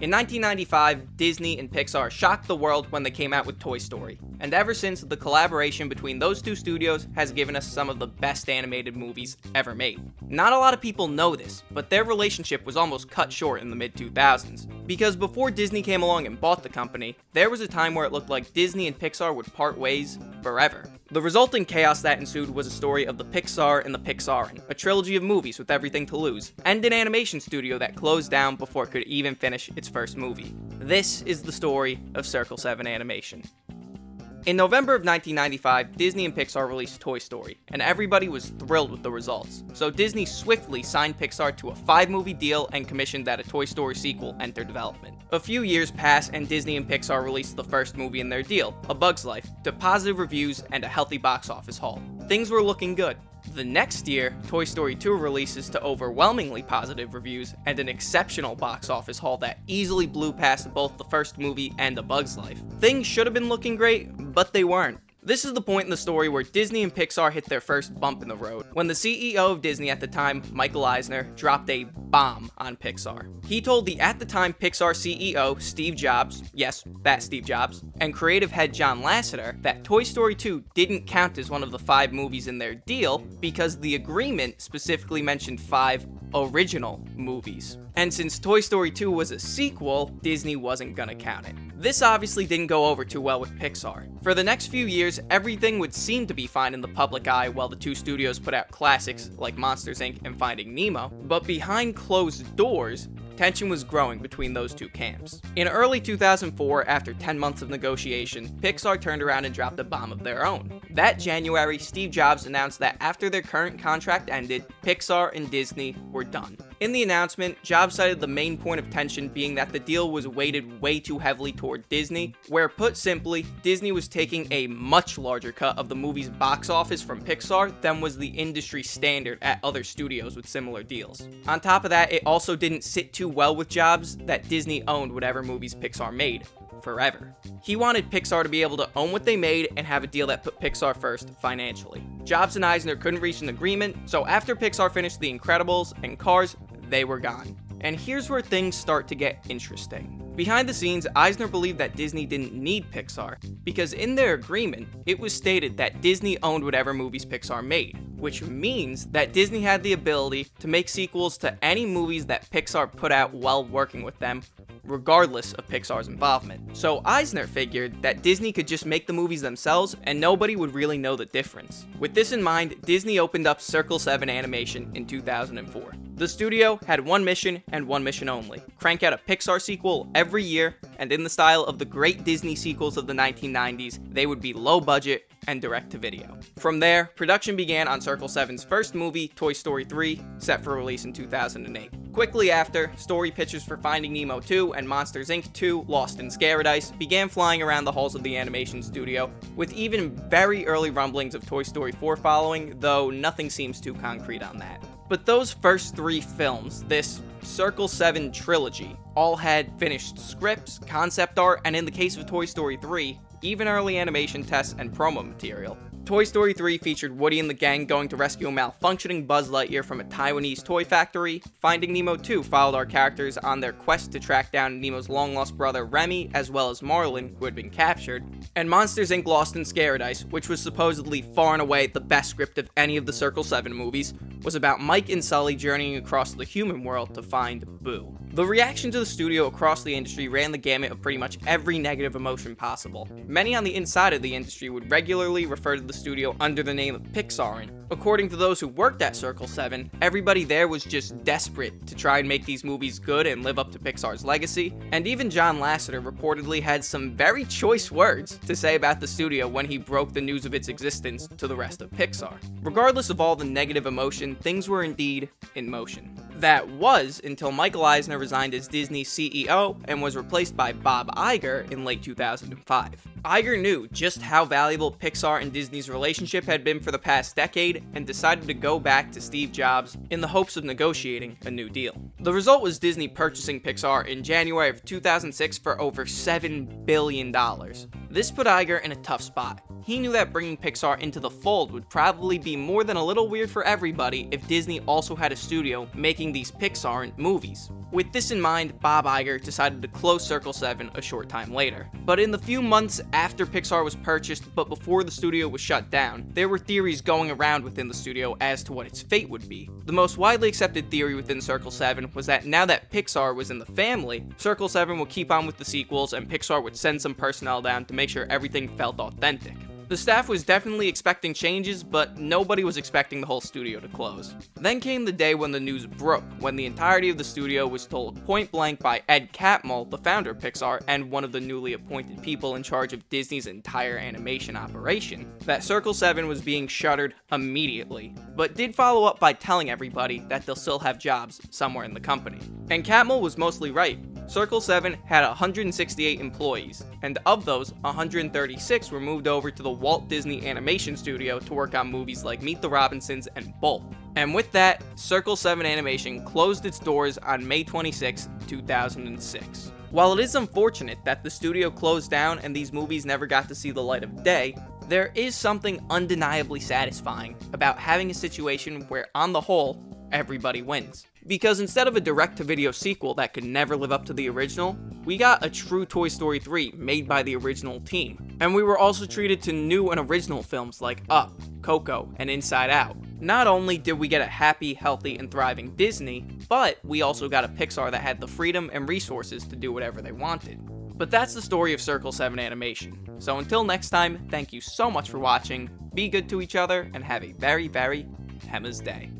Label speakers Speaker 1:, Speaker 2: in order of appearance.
Speaker 1: In 1995, Disney and Pixar shocked the world when they came out with Toy Story, and ever since, the collaboration between those two studios has given us some of the best animated movies ever made. Not a lot of people know this, but their relationship was almost cut short in the mid-2000s, because before Disney came along and bought the company, there was a time where it looked like Disney and Pixar would part ways forever. The resulting chaos that ensued was a story of the Pixar and the Pixaren't, a trilogy of movies with everything to lose, and an animation studio that closed down before it could even finish its first movie. This is the story of Circle 7 Animation. In November of 1995, Disney and Pixar released Toy Story, and everybody was thrilled with the results. So Disney swiftly signed Pixar to a 5-movie deal and commissioned that a Toy Story sequel enter development. A few years pass and Disney and Pixar released the first movie in their deal, A Bug's Life, to positive reviews and a healthy box office haul. Things were looking good. The next year, Toy Story 2 releases to overwhelmingly positive reviews and an exceptional box office haul that easily blew past both the first movie and A Bug's Life. Things should have been looking great, but they weren't. This is the point in the story where Disney and Pixar hit their first bump in the road, when the CEO of Disney at the time, Michael Eisner, dropped a bomb on Pixar. He told the at the time Pixar CEO, Steve Jobs, yes, that Steve Jobs, and creative head John Lasseter that Toy Story 2 didn't count as one of the 5 movies in their deal because the agreement specifically mentioned 5 original movies. And since Toy Story 2 was a sequel, Disney wasn't gonna count it. This obviously didn't go over too well with Pixar. For the next few years, everything would seem to be fine in the public eye while the two studios put out classics like Monsters, Inc. and Finding Nemo, but behind closed doors, tension was growing between those two camps. In early 2004, after 10 months of negotiation, Pixar turned around and dropped a bomb of their own. That January, Steve Jobs announced that after their current contract ended, Pixar and Disney were done. In the announcement, Jobs cited the main point of tension being that the deal was weighted way too heavily toward Disney, where put simply, Disney was taking a much larger cut of the movie's box office from Pixar than was the industry standard at other studios with similar deals. On top of that, it also didn't sit too well with Jobs that Disney owned whatever movies Pixar made. Forever. He wanted Pixar to be able to own what they made and have a deal that put Pixar first financially. Jobs and Eisner couldn't reach an agreement, so after Pixar finished The Incredibles and Cars, they were gone. And here's where things start to get interesting. Behind the scenes, Eisner believed that Disney didn't need Pixar, because in their agreement, it was stated that Disney owned whatever movies Pixar made, which means that Disney had the ability to make sequels to any movies that Pixar put out while working with them, regardless of Pixar's involvement. So Eisner figured that Disney could just make the movies themselves and nobody would really know the difference. With this in mind, Disney opened up Circle 7 Animation in 2004. The studio had one mission and one mission only: crank out a Pixar sequel every year, and in the style of the great Disney sequels of the 1990s, they would be low budget and direct to video. From there, production began on Circle 7's first movie, Toy Story 3, set for release in 2008. Quickly after, story pitches for Finding Nemo 2 and Monsters, Inc. 2, Lost in Scaradise began flying around the halls of the animation studio, with even very early rumblings of Toy Story 4 following, though nothing seems too concrete on that. But those first 3 films, this Circle 7 trilogy, all had finished scripts, concept art, and in the case of Toy Story 3, even early animation tests and promo material. Toy Story 3 featured Woody and the gang going to rescue a malfunctioning Buzz Lightyear from a Taiwanese toy factory. Finding Nemo 2 followed our characters on their quest to track down Nemo's long-lost brother Remy, as well as Marlin, who had been captured. And Monsters, Inc. Lost in Scaradise, which was supposedly far and away the best script of any of the Circle 7 movies, was about Mike and Sully journeying across the human world to find Boo. The reaction to the studio across the industry ran the gamut of pretty much every negative emotion possible. Many on the inside of the industry would regularly refer to the studio under the name of Pixaren't. According to those who worked at Circle 7, everybody there was just desperate to try and make these movies good and live up to Pixar's legacy, and even John Lasseter reportedly had some very choice words to say about the studio when he broke the news of its existence to the rest of Pixar. Regardless of all the negative emotion, things were indeed in motion. That was until Michael Eisner resigned as Disney's CEO and was replaced by Bob Iger in late 2005. Iger knew just how valuable Pixar and Disney's relationship had been for the past decade and decided to go back to Steve Jobs in the hopes of negotiating a new deal. The result was Disney purchasing Pixar in January of 2006 for over $7 billion. This put Iger in a tough spot. he knew that bringing Pixar into the fold would probably be more than a little weird for everybody if Disney also had a studio making these Pixaren't movies. With this in mind, Bob Iger decided to close Circle 7 a short time later. But in the few months after Pixar was purchased, but before the studio was shut down, there were theories going around within the studio as to what its fate would be. The most widely accepted theory within Circle 7 was that now that Pixar was in the family, Circle 7 would keep on with the sequels and Pixar would send some personnel down to make sure everything felt authentic. The staff was definitely expecting changes, but nobody was expecting the whole studio to close. Then came the day when the news broke, when the entirety of the studio was told point blank by Ed Catmull, the founder of Pixar and one of the newly appointed people in charge of Disney's entire animation operation, that Circle 7 was being shuttered immediately, but did follow up by telling everybody that they'll still have jobs somewhere in the company. And Catmull was mostly right. Circle 7 had 168 employees, and of those, 136 were moved over to the Walt Disney Animation Studio to work on movies like Meet the Robinsons and Bolt. And with that, Circle 7 Animation closed its doors on May 26, 2006. While it is unfortunate that the studio closed down and these movies never got to see the light of day, there is something undeniably satisfying about having a situation where, on the whole, everybody wins. Because instead of a direct-to-video sequel that could never live up to the original, we got a true Toy Story 3 made by the original team. And we were also treated to new and original films like Up, Coco, and Inside Out. Not only did we get a happy, healthy, and thriving Disney, but we also got a Pixar that had the freedom and resources to do whatever they wanted. But that's the story of Circle 7 Animation. So until next time, thank you so much for watching, be good to each other, and have a very, very Demise day.